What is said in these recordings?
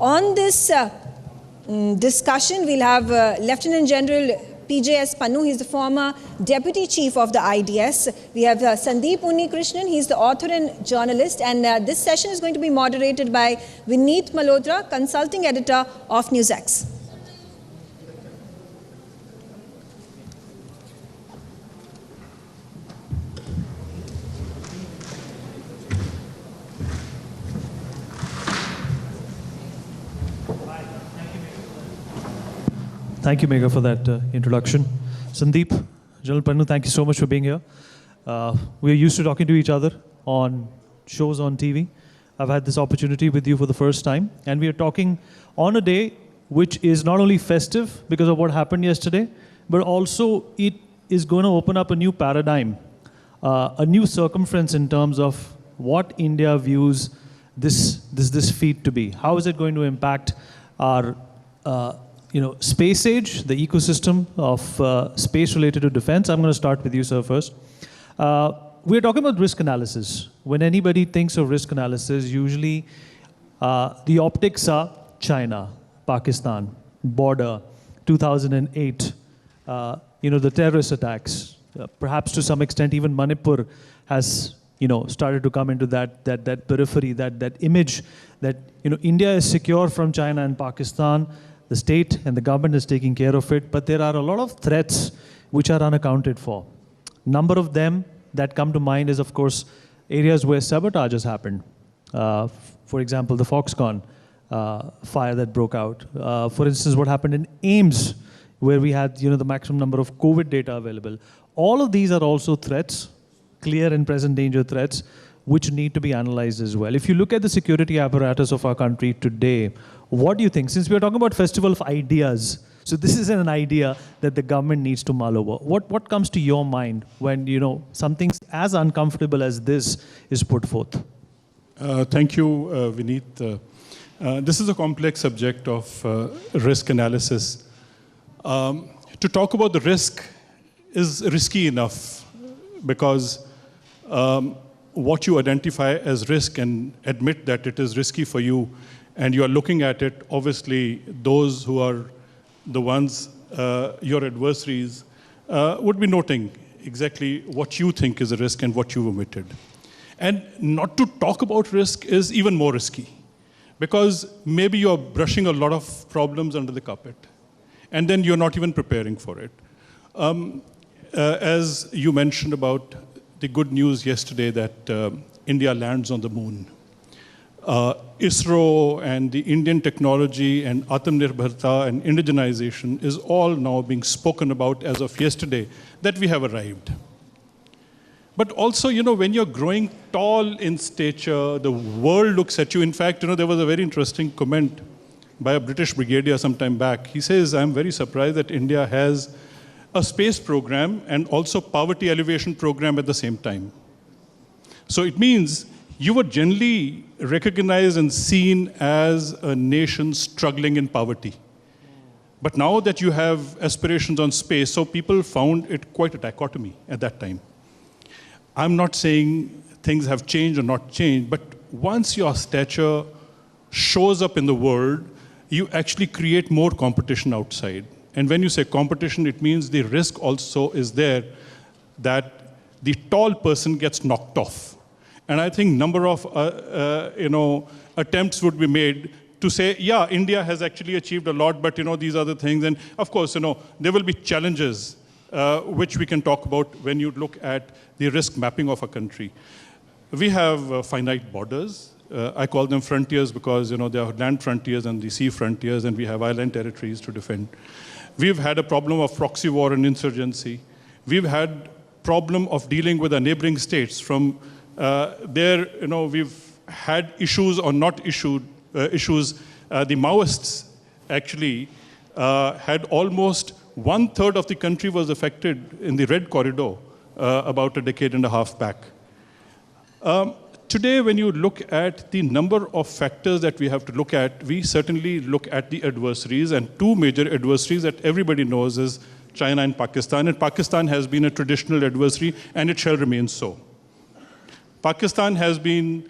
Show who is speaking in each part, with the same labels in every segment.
Speaker 1: On this discussion, we'll have Lieutenant General P.J.S. Pannu. He's the former Deputy Chief of the IDS. We have Sandeep Unnikrishnan. He's the author and journalist. And this session is going to be moderated by Vineet Malhotra, Consulting Editor of NewsX.
Speaker 2: Thank you, Megha, for that introduction. Sandeep, General Pannu, thank you so much for being here. We're used to talking to each other on shows on TV. I've had this opportunity with you for the first time, and we are talking on a day which is not only festive because of what happened yesterday, but also it is going to open up a new paradigm, a new circumference in terms of what India views this feat to be. How is it going to impact our space age, the ecosystem of space related to defense? I'm going to start with you, sir, first. We're talking about risk analysis. When anybody thinks of risk analysis, usually the optics are China, Pakistan, border, 2008, the terrorist attacks. Perhaps to some extent, even Manipur has started to come into that periphery, that image that India is secure from China and Pakistan. The state and the government is taking care of it, but there are a lot of threats which are unaccounted for. Number of them that come to mind is, of course, areas where sabotage has happened. For example, the Foxconn fire that broke out. For instance, what happened in AIIMS, where we had the maximum number of COVID data available. All of these are also threats, clear and present danger threats, which need to be analyzed as well. If you look at the security apparatus of our country today, what do you think? Since we're talking about Festival of Ideas, so this is an idea that the government needs to mull over. What comes to your mind when something as uncomfortable as this is put forth?
Speaker 3: Thank you, Vineet. This is a complex subject of risk analysis. To talk about the risk is risky enough because what you identify as risk and admit that it is risky for you, and you are looking at it, obviously those who are the ones, your adversaries, would be noting exactly what you think is a risk and what you've omitted. And not to talk about risk is even more risky, because maybe you're brushing a lot of problems under the carpet, and then you're not even preparing for it. As you mentioned about the good news yesterday that India lands on the moon. ISRO and the Indian technology and Atmanirbharta and indigenization is all now being spoken about as of yesterday that we have arrived. But also, when you're growing tall in stature, the world looks at you. In fact, there was a very interesting comment by a British brigadier some time back. He says, I'm very surprised that India has a space program and also poverty alleviation program at the same time. So it means you were generally recognized and seen as a nation struggling in poverty. But now that you have aspirations on space, so people found it quite a dichotomy at that time. I'm not saying things have changed or not changed, but once your stature shows up in the world, you actually create more competition outside. And when you say competition, it means the risk also is there that the tall person gets knocked off. And I think number of attempts would be made to say, yeah, India has actually achieved a lot, but these are the things. And of course, there will be challenges which we can talk about when you look at the risk mapping of a country. We have finite borders. I call them frontiers because there are land frontiers and the sea frontiers, and we have island territories to defend. We've had a problem of proxy war and insurgency. We've had problem of dealing with our neighboring states. From there, we've had issues or not issues. The Maoists actually had almost 1/3 of the country was affected in the Red Corridor about a decade and a half back. Today, when you look at the number of factors that we have to look at, we certainly look at the adversaries, and two major adversaries that everybody knows is China and Pakistan. And Pakistan has been a traditional adversary, and it shall remain so. Pakistan has been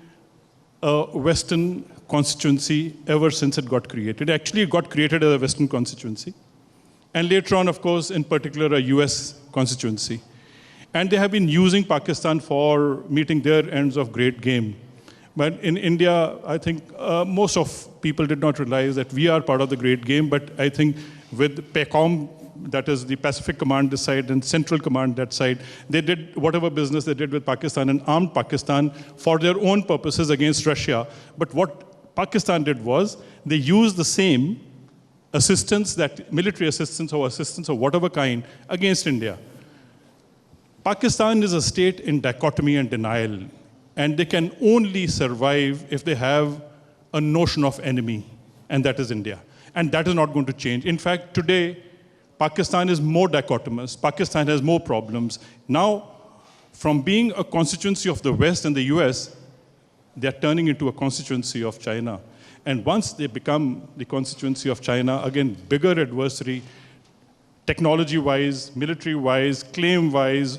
Speaker 3: a Western constituency ever since it got created. Actually, it got created as a Western constituency. And later on, of course, in particular, a US constituency. And they have been using Pakistan for meeting their ends of great game. But in India, I think most of people did not realize that we are part of the great game. But I think with PACOM, that is the Pacific Command this side and Central Command that side, they did whatever business they did with Pakistan and armed Pakistan for their own purposes against Russia. But what Pakistan did was they used the same assistance, that military assistance of whatever kind, against India. Pakistan is a state in dichotomy and denial, and they can only survive if they have a notion of enemy, and that is India. And that is not going to change. In fact, today, Pakistan is more dichotomous. Pakistan has more problems. Now, from being a constituency of the West and the US, they are turning into a constituency of China. And once they become the constituency of China, again, bigger adversary, technology-wise, military-wise, claim-wise,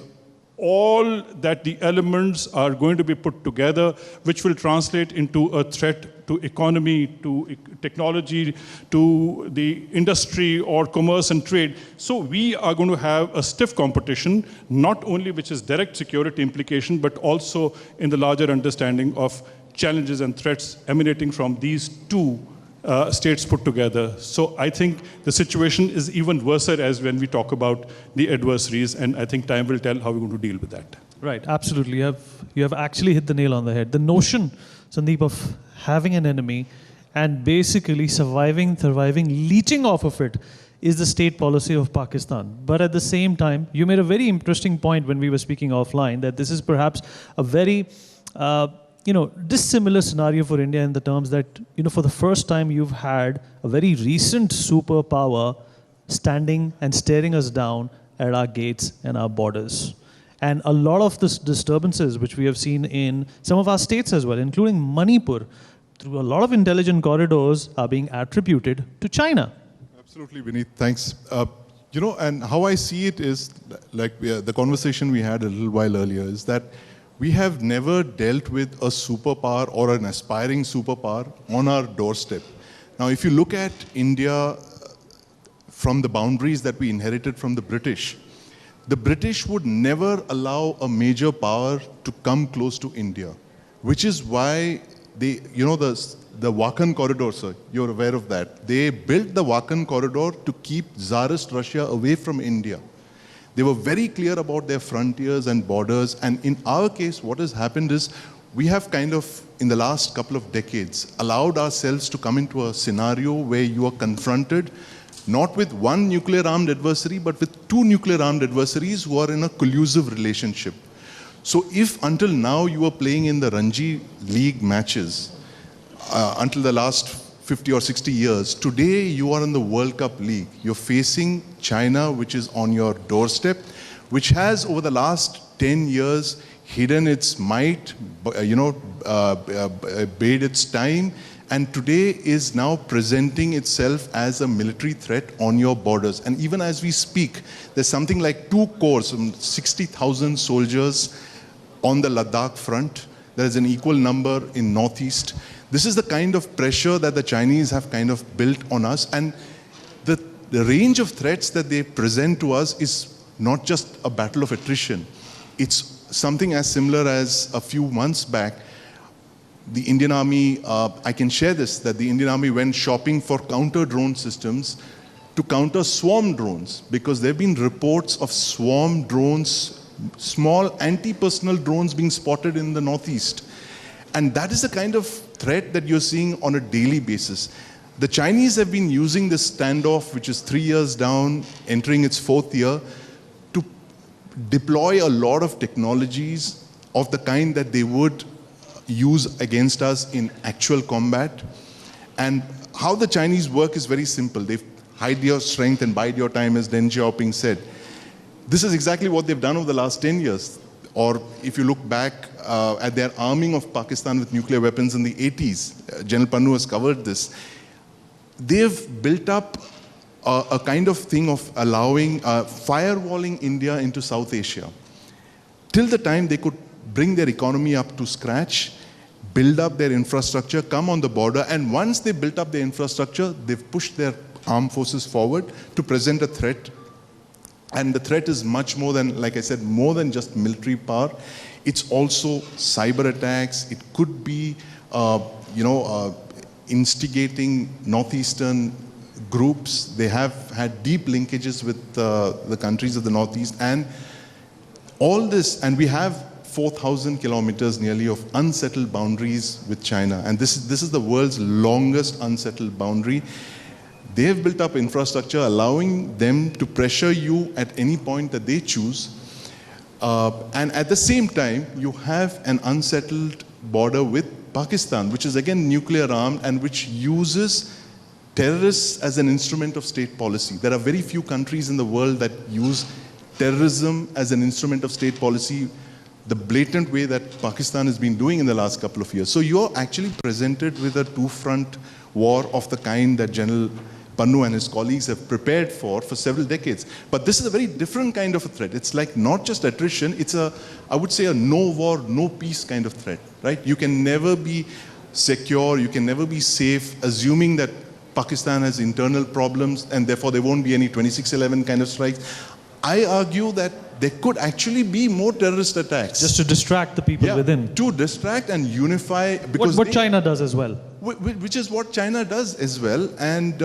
Speaker 3: all that the elements are going to be put together, which will translate into a threat to economy, to technology, to the industry or commerce and trade. So we are going to have a stiff competition, not only which is direct security implication, but also in the larger understanding of challenges and threats emanating from these two states put together. So I think the situation is even worse as when we talk about the adversaries, and I think time will tell how we're going to deal with that.
Speaker 2: Right, absolutely. You have actually hit the nail on the head. The notion, Sandeep, of having an enemy and basically surviving, leeching off of it is the state policy of Pakistan. But at the same time, you made a very interesting point when we were speaking offline, that this is perhaps a very dissimilar scenario for India in the terms that, for the first time you've had a very recent superpower standing and staring us down at our gates and our borders. And a lot of the disturbances which we have seen in some of our states as well, including Manipur, through a lot of intelligent corridors, are being attributed to China.
Speaker 4: Absolutely, Vineet. Thanks. And how I see it is, like the conversation we had a little while earlier, is that we have never dealt with a superpower or an aspiring superpower on our doorstep. Now, if you look at India from the boundaries that we inherited from the British would never allow a major power to come close to India, which is why the Wakhan corridor, sir, you're aware of that. They built the Wakhan corridor to keep Tsarist Russia away from India. They were very clear about their frontiers and borders. And in our case, what has happened is we have kind of, in the last couple of decades, allowed ourselves to come into a scenario where you are confronted not with one nuclear-armed adversary, but with two nuclear-armed adversaries who are in a collusive relationship. So if until now you were playing in the Ranji League matches, until the last 50 or 60 years, today you are in the World Cup League. You're facing China, which is on your doorstep, which has over the last 10 years hidden its might, bade its time, and today is now presenting itself as a military threat on your borders. And even as we speak, there's something like 2 corps, 60,000 soldiers on the Ladakh front. There is an equal number in Northeast. This is the kind of pressure that the Chinese have kind of built on us. And the range of threats that they present to us is not just a battle of attrition. It's something as similar as a few months back, the Indian Army, I can share this, that the Indian Army went shopping for counter-drone systems to counter swarm drones, because there have been reports of swarm drones, small anti-personnel drones being spotted in the Northeast. And that is the kind of threat that you're seeing on a daily basis. The Chinese have been using this standoff, which is 3 years down, entering its 4th year, to deploy a lot of technologies of the kind that they would use against us in actual combat. And how the Chinese work is very simple. They hide your strength and bide your time, as Deng Xiaoping said. This is exactly what they've done over the last 10 years. Or if you look back at their arming of Pakistan with nuclear weapons in the 80s, General Pannu has covered this. They've built up a kind of thing of allowing, firewalling India into South Asia. Till the time they could bring their economy up to scratch, build up their infrastructure, come on the border, and once they built up their infrastructure, they've pushed their armed forces forward to present a threat. And the threat is much more than, like I said, more than just military power. It's also cyber attacks. It could be, instigating northeastern groups. They have had deep linkages with the countries of the Northeast. And all this, and we have 4,000 kilometers nearly of unsettled boundaries with China. And this is the world's longest unsettled boundary. They have built up infrastructure allowing them to pressure you at any point that they choose. And at the same time, you have an unsettled border with Pakistan, which is again nuclear armed and which uses terrorists as an instrument of state policy. There are very few countries in the world that use terrorism as an instrument of state policy the blatant way that Pakistan has been doing in the last couple of years. So you're actually presented with a two-front war of the kind that General Pannu and his colleagues have prepared for several decades. But this is a very different kind of a threat. It's like not just attrition, it's I would say a no war, no peace kind of threat, right? You can never be secure, you can never be safe, assuming that Pakistan has internal problems and therefore there won't be any 26/11 kind of strikes. I argue that there could actually be more terrorist attacks.
Speaker 2: Just to distract the people within.
Speaker 4: To distract and unify. Because
Speaker 2: what China does as well.
Speaker 4: Which is what China does as well. And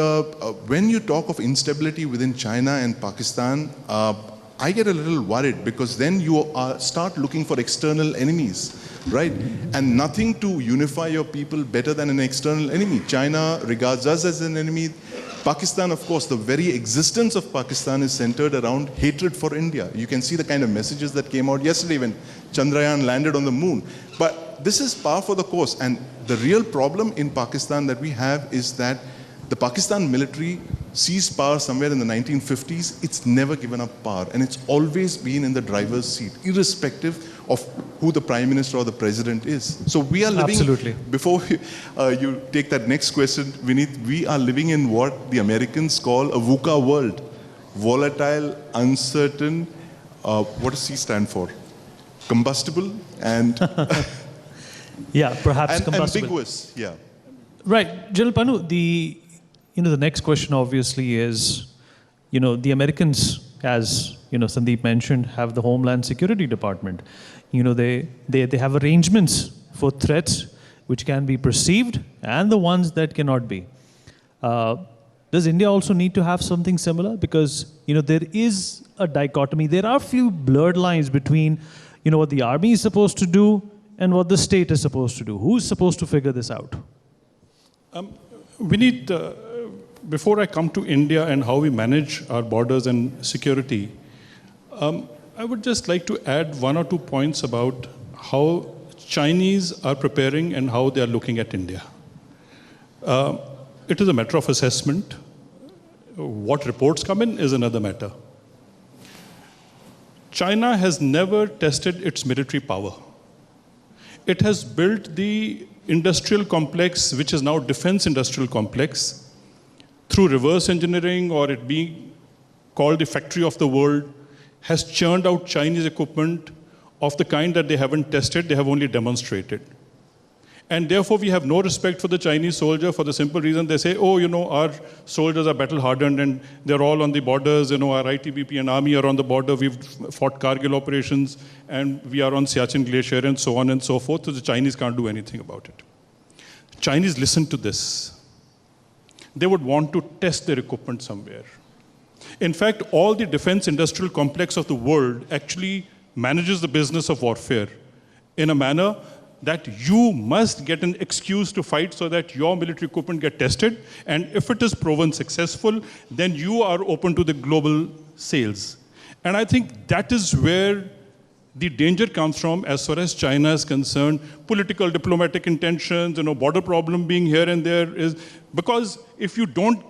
Speaker 4: when you talk of instability within China and Pakistan, I get a little worried because then you start looking for external enemies, right? And nothing to unify your people better than an external enemy. China regards us as an enemy. Pakistan, of course, the very existence of Pakistan is centered around hatred for India. You can see the kind of messages that came out yesterday when Chandrayaan landed on the moon. But this is par for the course. And the real problem in Pakistan that we have is that the Pakistan military seized power somewhere in the 1950s. It's never given up power. And it's always been in the driver's seat, irrespective of who the prime minister or the president is. So we are living,
Speaker 2: absolutely.
Speaker 4: Before you take that next question, Vineet, we are living in what the Americans call a VUCA world. Volatile, uncertain, what does C stand for? Combustible and...
Speaker 2: yeah, perhaps
Speaker 4: and
Speaker 2: combustible.
Speaker 4: Ambiguous, yeah.
Speaker 2: Right. General Pannu, the next question obviously is, the Americans, as Sandeep mentioned, have the Homeland Security Department. They have arrangements for threats which can be perceived and the ones that cannot be. Does India also need to have something similar? Because there is a dichotomy. There are few blurred lines between what the army is supposed to do and what the state is supposed to do. Who's supposed to figure this out?
Speaker 3: We need, before I come to India and how we manage our borders and security, I would just like to add one or two points about how Chinese are preparing and how they are looking at India. It is a matter of assessment. What reports come in is another matter. China has never tested its military power. It has built the industrial complex, which is now defense industrial complex, through reverse engineering or it being called the factory of the world, has churned out Chinese equipment of the kind that they haven't tested, they have only demonstrated. And therefore, we have no respect for the Chinese soldier for the simple reason they say, our soldiers are battle hardened and they're all on the borders, our ITBP and army are on the border, we've fought Kargil operations and we are on Siachen Glacier and so on and so forth, so the Chinese can't do anything about it. Chinese listen to this. They would want to test their equipment somewhere. In fact, all the defense industrial complex of the world actually manages the business of warfare in a manner that you must get an excuse to fight so that your military equipment get tested. And if it is proven successful, then you are open to the global sales. And I think that is where the danger comes from as far as China is concerned. Political, diplomatic intentions, border problem being here and there is, because if you don't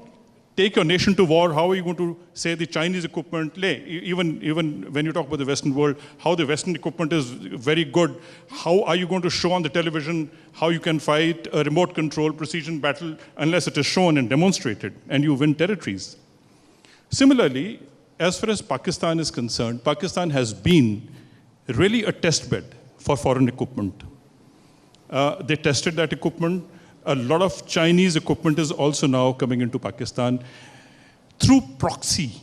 Speaker 3: take your nation to war, how are you going to say the Chinese equipment, even when you talk about the Western world, how the Western equipment is very good, how are you going to show on the television how you can fight a remote control precision battle unless it is shown and demonstrated and you win territories? Similarly, as far as Pakistan is concerned, Pakistan has been really a test bed for foreign equipment. They tested that equipment. A lot of Chinese equipment is also now coming into Pakistan through proxy.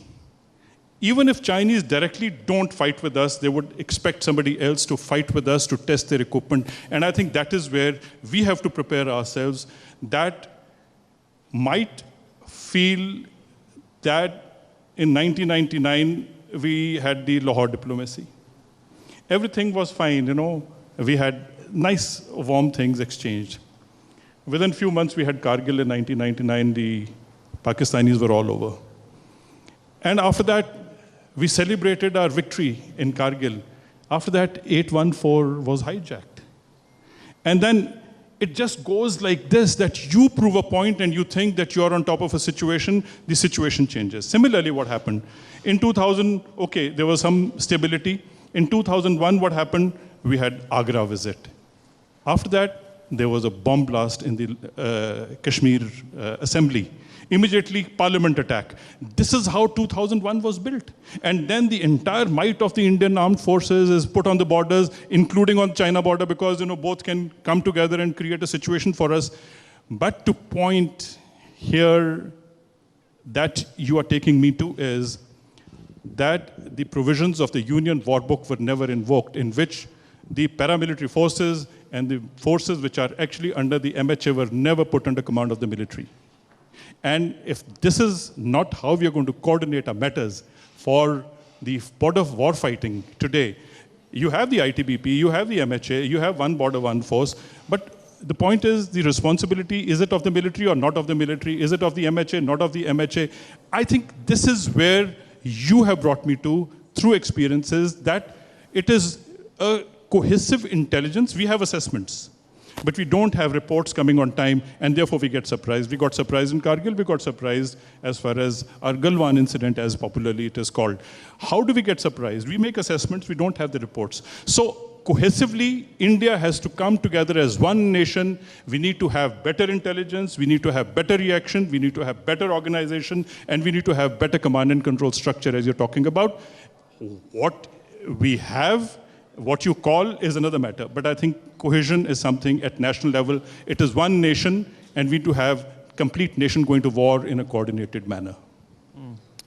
Speaker 3: Even if Chinese directly don't fight with us, they would expect somebody else to fight with us to test their equipment. And I think that is where we have to prepare ourselves. That might feel that in 1999, we had the Lahore diplomacy. Everything was fine, We had nice, warm things exchanged. Within a few months, we had Kargil in 1999. The Pakistanis were all over. And after that, we celebrated our victory in Kargil. After that, 814 was hijacked. And then it just goes like this, that you prove a point and you think that you're on top of a situation, the situation changes. Similarly, what happened? In 2000, okay, there was some stability. In 2001, what happened? We had Agra visit. After that, there was a bomb blast in the Kashmir assembly. Immediately, parliament attack. This is how 2001 was built. And then the entire might of the Indian armed forces is put on the borders, including on China border, because both can come together and create a situation for us. But to point here that you are taking me to is that the provisions of the Union War Book were never invoked, in which the paramilitary forces and the forces which are actually under the MHA were never put under command of the military. And if this is not how we are going to coordinate our matters for the border war fighting today, you have the ITBP, you have the MHA, you have one border, one force, but the point is the responsibility, is it of the military or not of the military? Is it of the MHA, not of the MHA? I think this is where you have brought me to, through experiences, that it is a cohesive intelligence. We have assessments, but we don't have reports coming on time, and therefore we get surprised. We got surprised in Kargil, we got surprised as far as our Galwan incident, as popularly it is called. How do we get surprised? We make assessments, we don't have the reports. So cohesively, India has to come together as one nation. We need to have better intelligence, we need to have better reaction, we need to have better organization, and we need to have better command and control structure, as you're talking about. What we have, what you call, is another matter. But I think cohesion is something at national level. It is one nation, and we need to have complete nation going to war in a coordinated manner.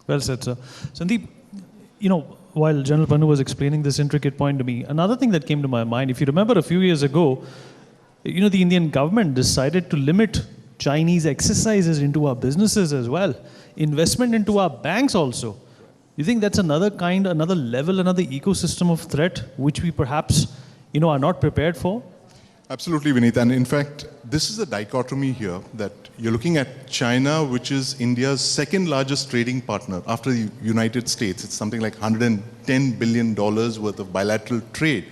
Speaker 2: Well said, sir. Sandeep, while General Pannu was explaining this intricate point to me, another thing that came to my mind, if you remember a few years ago, the Indian government decided to limit Chinese exercises into our businesses as well, investment into our banks also. You think that's another level, another ecosystem of threat which we perhaps, are not prepared for?
Speaker 4: Absolutely, Vineet. And in fact, this is a dichotomy here, that you're looking at China, which is India's second largest trading partner after the United States. It's something like $110 billion worth of bilateral trade,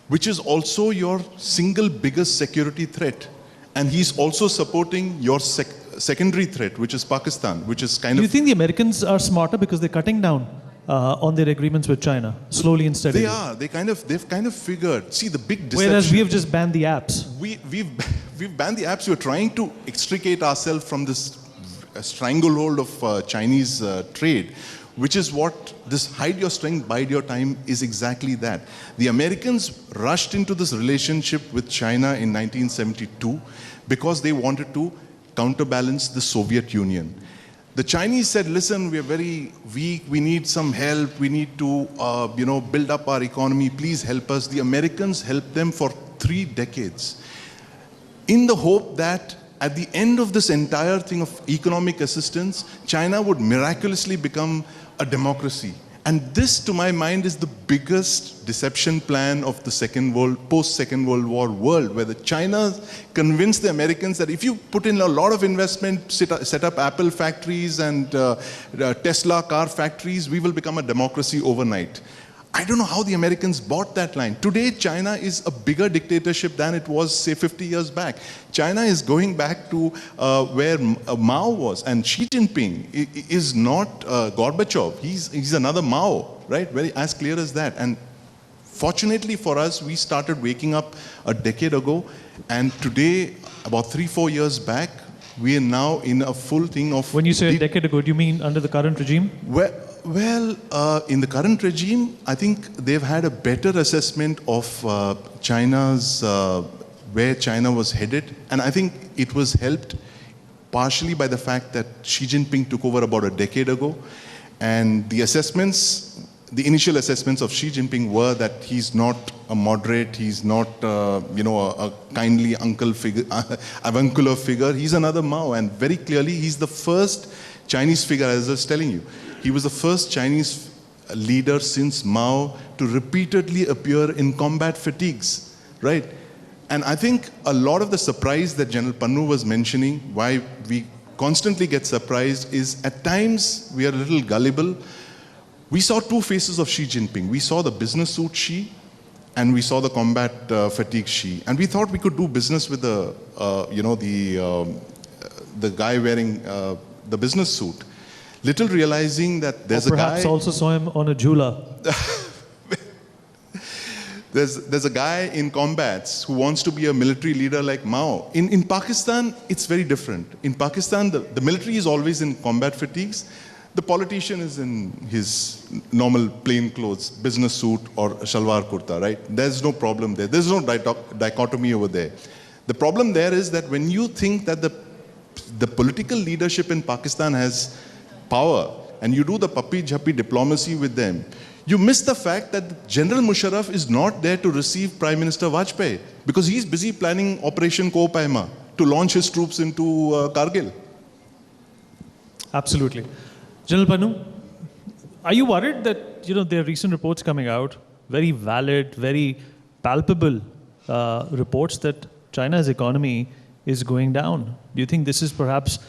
Speaker 4: which is also your single biggest security threat. And he's also supporting your secondary threat, which is Pakistan, which is kind of...
Speaker 2: Do you think the Americans are smarter because they're cutting down on their agreements with China, slowly and steadily?
Speaker 4: They are. They've kind of figured. See, the big deception...
Speaker 2: Whereas we have just banned the apps.
Speaker 4: We've banned the apps. We're trying to extricate ourselves from this stranglehold of Chinese trade, which is what this hide your strength, bide your time is exactly that. The Americans rushed into this relationship with China in 1972 because they wanted to counterbalance the Soviet Union. The Chinese said, listen, we are very weak, we need some help, we need to build up our economy, please help us. The Americans helped them for 3 decades in the hope that at the end of this entire thing of economic assistance, China would miraculously become a democracy. And this, to my mind, is the biggest deception plan of the post-Second World War world, where the China convinced the Americans that if you put in a lot of investment, set up Apple factories and Tesla car factories, we will become a democracy overnight. I don't know how the Americans bought that line. Today, China is a bigger dictatorship than it was, say, 50 years back. China is going back to where Mao was. And Xi Jinping is not Gorbachev. He's another Mao, right? Very as clear as that. And fortunately for us, we started waking up a decade ago. And today, about 3-4 years back, we are now in a full thing of...
Speaker 2: When you say a decade ago, do you mean under the current regime?
Speaker 4: Well, in the current regime, I think they've had a better assessment of China's where China was headed. And I think it was helped partially by the fact that Xi Jinping took over about a decade ago. And the assessments, the initial assessments of Xi Jinping were that he's not a moderate, he's not, a kindly uncle figure, avuncular figure. He's another Mao, and very clearly he's the first Chinese figure, as I was telling you. He was the first Chinese leader since Mao to repeatedly appear in combat fatigues, right? And I think a lot of the surprise that General Pannu was mentioning, why we constantly get surprised, is at times we are a little gullible. We saw two faces of Xi Jinping. We saw the business suit Xi, and we saw the combat fatigue Xi. And we thought we could do business with the guy wearing the business suit. Little realizing that there's a guy...
Speaker 2: Perhaps also saw him on a jhula.
Speaker 4: There's a guy in combats who wants to be a military leader like Mao. In Pakistan, it's very different. In Pakistan, the military is always in combat fatigues. The politician is in his normal plain clothes, business suit or shalwar kurta, right? There's no problem there. There's no dichotomy over there. The problem there is that when you think that the political leadership in Pakistan has power and you do the puppy-jhappy diplomacy with them, you miss the fact that General Musharraf is not there to receive Prime Minister Vajpayee because he's busy planning Operation Kopaima to launch his troops into Kargil.
Speaker 2: Absolutely. General Pannu, are you worried that there are recent reports coming out, very valid, very palpable reports that China's economy is going down? Do you think this is perhaps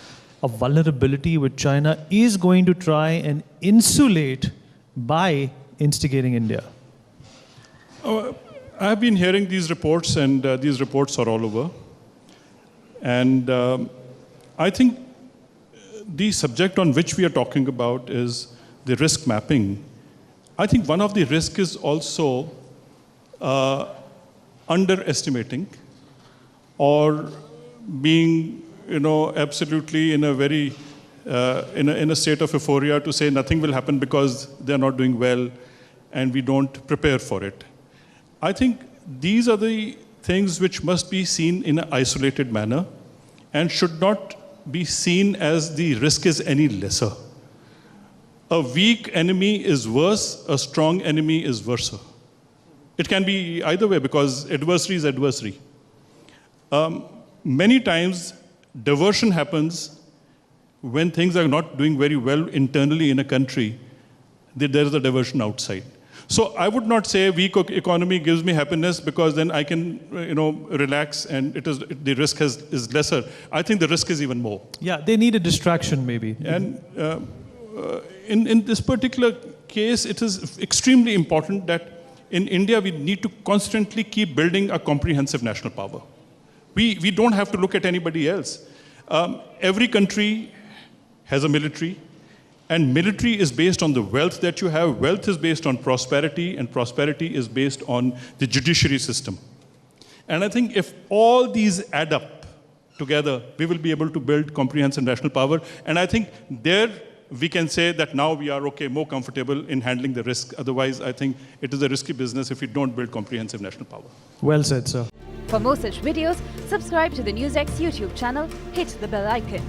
Speaker 2: a vulnerability which China is going to try and insulate by instigating India?
Speaker 3: I've been hearing these reports, and these reports are all over. And I think the subject on which we are talking about is the risk mapping. I think one of the risks is also underestimating or being, absolutely in a very, in a state of euphoria to say nothing will happen because they're not doing well and we don't prepare for it. I think these are the things which must be seen in an isolated manner and should not be seen as the risk is any lesser. A weak enemy is worse, a strong enemy is worse. It can be either way because adversary is adversary. Many times, diversion happens when things are not doing very well internally in a country. There is a diversion outside. So I would not say weak economy gives me happiness because then I can, relax and the risk is lesser. I think the risk is even more.
Speaker 2: Yeah, they need a distraction maybe.
Speaker 3: And in this particular case, it is extremely important that in India we need to constantly keep building a comprehensive national power. We don't have to look at anybody else. Every country has a military. And military is based on the wealth that you have. Wealth is based on prosperity, and prosperity is based on the judiciary system. And I think if all these add up together, we will be able to build comprehensive national power. And I think there we can say that now we are more comfortable in handling the risk. Otherwise, I think it is a risky business if we don't build comprehensive national power.
Speaker 2: Well said, sir.
Speaker 5: For more such videos, subscribe to the NewsX YouTube channel, hit the bell icon.